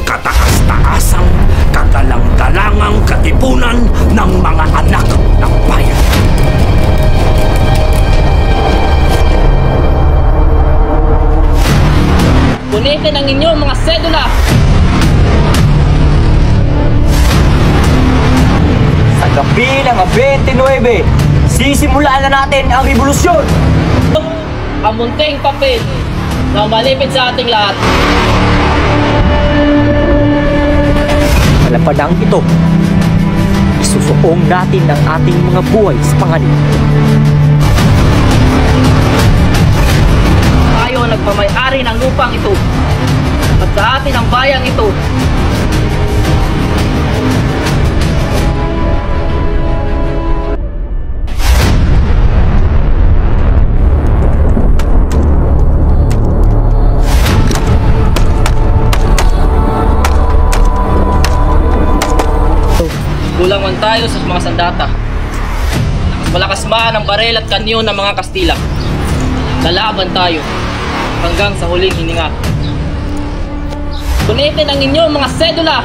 kataas-taasang, kagalang-galangang katipunan ng mga anak ng bayan. Gunitin ang inyong mga sedula! Sa gabi ng 29, sisimulan na natin ang revolusyon! Ang munting papel na malipit sa ating lahat. Malapadang ito, isusuong natin ang ating mga buhay sa panganib. Tayo ang nagmamay-ari ng lupang ito at sa atin ang bayang ito. Kulang man tayo sa mga sandata. Malakas man ang barel at kanyon ng mga Kastila. Lalaban tayo hanggang sa huling hininga. Gunitin ang inyong mga sedula!